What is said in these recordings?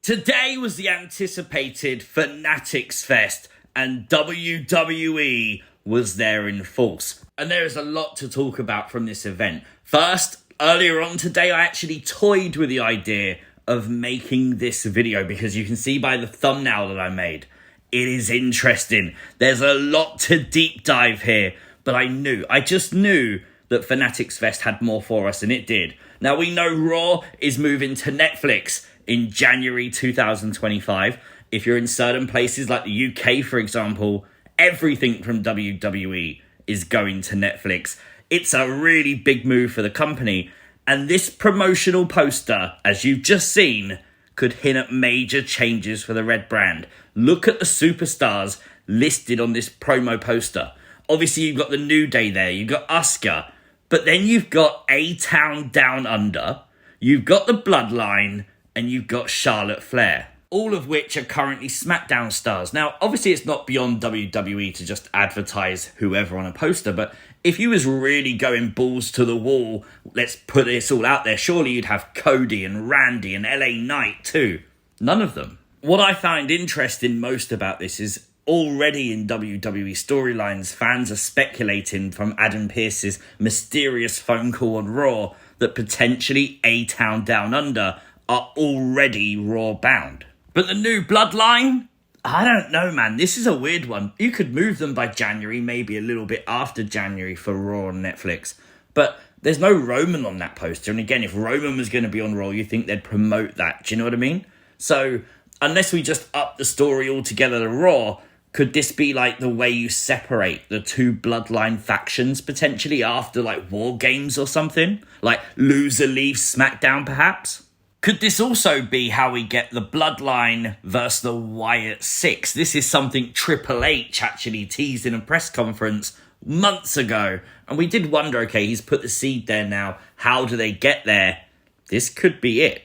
Today was the anticipated Fanatics Fest, and WWE was there in force. And there is a lot to talk about from this event. First, earlier on today, I actually toyed with the idea of making this video because you can see by the thumbnail that I made, it is interesting. There's a lot to deep dive here, but I just knew that Fanatics Fest had more for us, and it did. Now, we know Raw is moving to Netflix in January 2025. If you're in certain places like the UK, for example, everything from WWE is going to Netflix. It's a really big move for the company. And this promotional poster, as you've just seen, could hint at major changes for the Red brand. Look at the superstars listed on this promo poster. Obviously, you've got the New Day there. You've got Asuka. But then you've got A-Town Down Under. You've got the Bloodline. And you've got Charlotte Flair, all of which are currently SmackDown stars. Now, obviously, it's not beyond WWE to just advertise whoever on a poster, but if you was really going balls to the wall, let's put this all out there, surely you'd have Cody and Randy and LA Knight too. None of them. What I find interesting most about this is already in WWE storylines, fans are speculating from Adam Pearce's mysterious phone call on Raw that potentially A-Town Down Under are already Raw bound. But the new Bloodline? I don't know, man. This is a weird one. You could move them by January, maybe a little bit after January for Raw on Netflix. But there's no Roman on that poster. And again, if Roman was going to be on Raw, you think they'd promote that. Do you know what I mean? So unless we just up the story altogether to Raw, could this be like the way you separate the two Bloodline factions potentially after like War Games or something? Like loser leaves SmackDown perhaps? Could this also be how we get the Bloodline versus the Wyatt Sicks? This is something Triple H actually teased in a press conference months ago. And we did wonder, okay, he's put the seed there now. How do they get there? This could be it.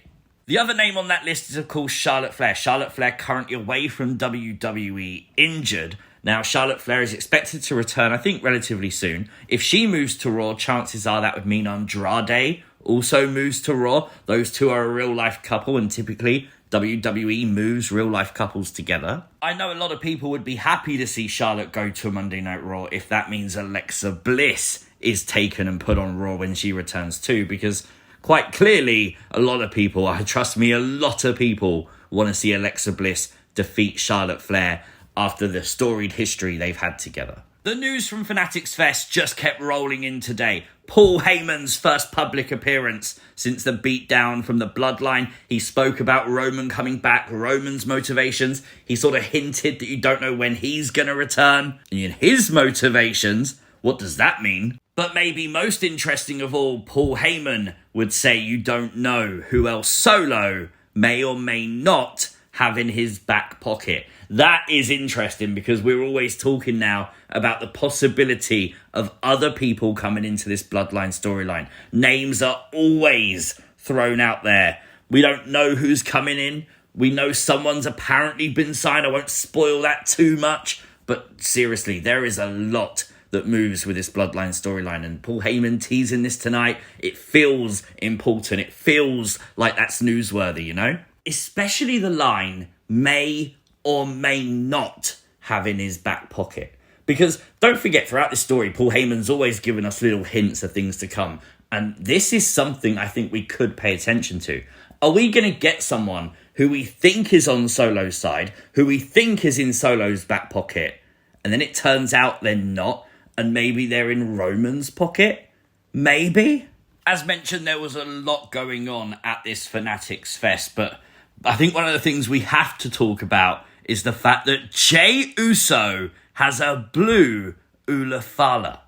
The other name on that list is, of course, Charlotte Flair. Charlotte Flair currently away from WWE, injured. Now, Charlotte Flair is expected to return, I think, relatively soon. If she moves to Raw, chances are that would mean Andrade also moves to Raw. Those two are a real-life couple, and typically WWE moves real-life couples together. I know a lot of people would be happy to see Charlotte go to a Monday Night Raw if that means Alexa Bliss is taken and put on Raw when she returns too, because quite clearly, a lot of people, trust me, a lot of people want to see Alexa Bliss defeat Charlotte Flair after the storied history they've had together. The news from Fanatics Fest just kept rolling in today. Paul Heyman's first public appearance since the beatdown from the Bloodline. He spoke about Roman coming back, Roman's motivations. He sort of hinted that you don't know when he's going to return. And his motivations, what does that mean? But maybe most interesting of all, Paul Heyman would say you don't know who else Solo may or may not have in his back pocket. That is interesting because we're always talking now about the possibility of other people coming into this Bloodline storyline. Names are always thrown out there. We don't know who's coming in. We know someone's apparently been signed. I won't spoil that too much. But seriously, there is a lot that moves with this Bloodline storyline. And Paul Heyman teasing this tonight, it feels important. It feels like that's newsworthy, you know? Especially the line, may or may not have in his back pocket. Because don't forget, throughout this story, Paul Heyman's always given us little hints of things to come. And this is something I think we could pay attention to. Are we going to get someone who we think is on Solo's side, who we think is in Solo's back pocket, and then it turns out they're not, and maybe they're in Roman's pocket? Maybe? As mentioned, there was a lot going on at this Fanatics Fest, but I think one of the things we have to talk about is the fact that Jey Uso has a blue Ulafala.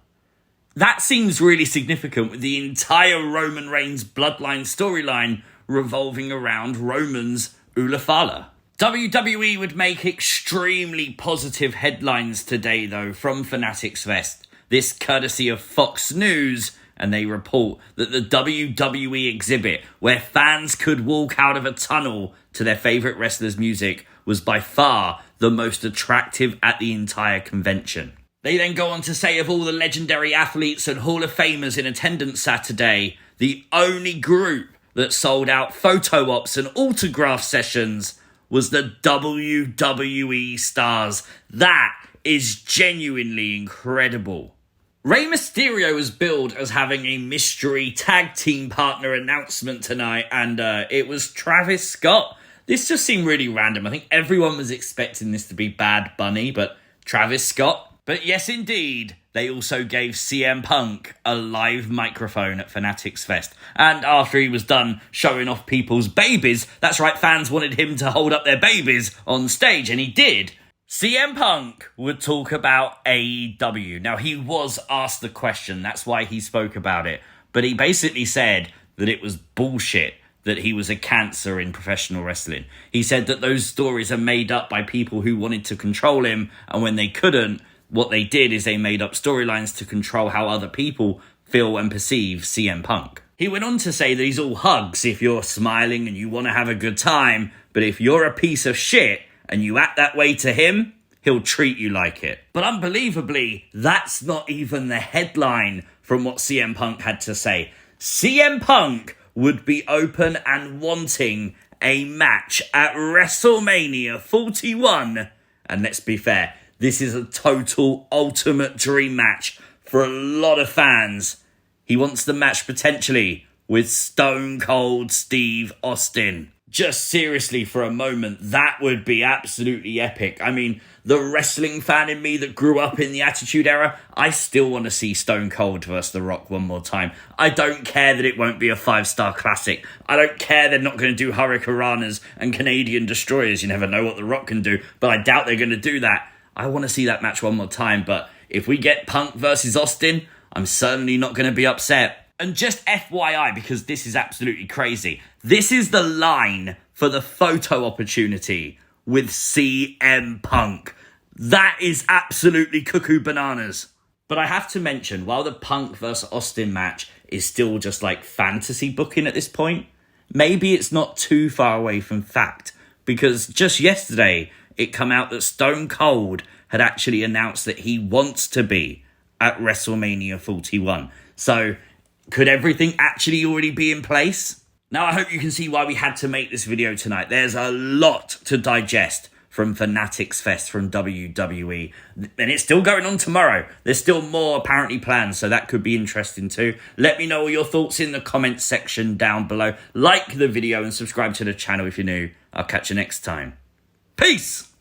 That seems really significant with the entire Roman Reigns Bloodline storyline revolving around Roman's Ulafala. WWE would make extremely positive headlines today, though, from Fanatics Fest. This courtesy of Fox News, and they report that the WWE exhibit, where fans could walk out of a tunnel to their favourite wrestlers' music, was by far the most attractive at the entire convention. They then go on to say of all the legendary athletes and Hall of Famers in attendance Saturday, the only group that sold out photo ops and autograph sessions was the WWE stars. That is genuinely incredible. Rey Mysterio was billed as having a mystery tag team partner announcement tonight, and it was Travis Scott. This just seemed really random. I think everyone was expecting this to be Bad Bunny, but Travis Scott. But yes, indeed, they also gave CM Punk a live microphone at Fanatics Fest. And after he was done showing off people's babies, that's right, fans wanted him to hold up their babies on stage, and he did. CM Punk would talk about AEW. Now, he was asked the question, that's why he spoke about it. But he basically said that it was bullshit, that he was a cancer in professional wrestling. He said that those stories are made up by people who wanted to control him, and when they couldn't, what they did is they made up storylines to control how other people feel and perceive CM Punk. He went on to say that he's all hugs if you're smiling and you want to have a good time, but if you're a piece of shit and you act that way to him, he'll treat you like it. But unbelievably, that's not even the headline from what CM Punk had to say. CM Punk would be open and wanting a match at WrestleMania 41. And let's be fair, this is a total ultimate dream match for a lot of fans. He wants the match potentially with Stone Cold Steve Austin. Just seriously for a moment, that would be absolutely epic. I mean, the wrestling fan in me that grew up in the Attitude Era, I still want to see Stone Cold versus The Rock one more time. I don't care that it won't be a 5-star classic. I don't care they're not going to do Hurricanranas and Canadian Destroyers. You never know what The Rock can do, but I doubt they're going to do that. I want to see that match one more time, but if we get Punk versus Austin, I'm certainly not going to be upset. And just FYI, because this is absolutely crazy, this is the line for the photo opportunity with CM Punk. That is absolutely cuckoo bananas. But I have to mention, while the Punk versus Austin match is still just like fantasy booking at this point, maybe it's not too far away from fact, because just yesterday it came out that Stone Cold had actually announced that he wants to be at WrestleMania 41. So could everything actually already be in place? Now, I hope you can see why we had to make this video tonight. There's a lot to digest from Fanatics Fest from WWE. And it's still going on tomorrow. There's still more apparently planned, so that could be interesting too. Let me know all your thoughts in the comments section down below. Like the video and subscribe to the channel if you're new. I'll catch you next time. Peace!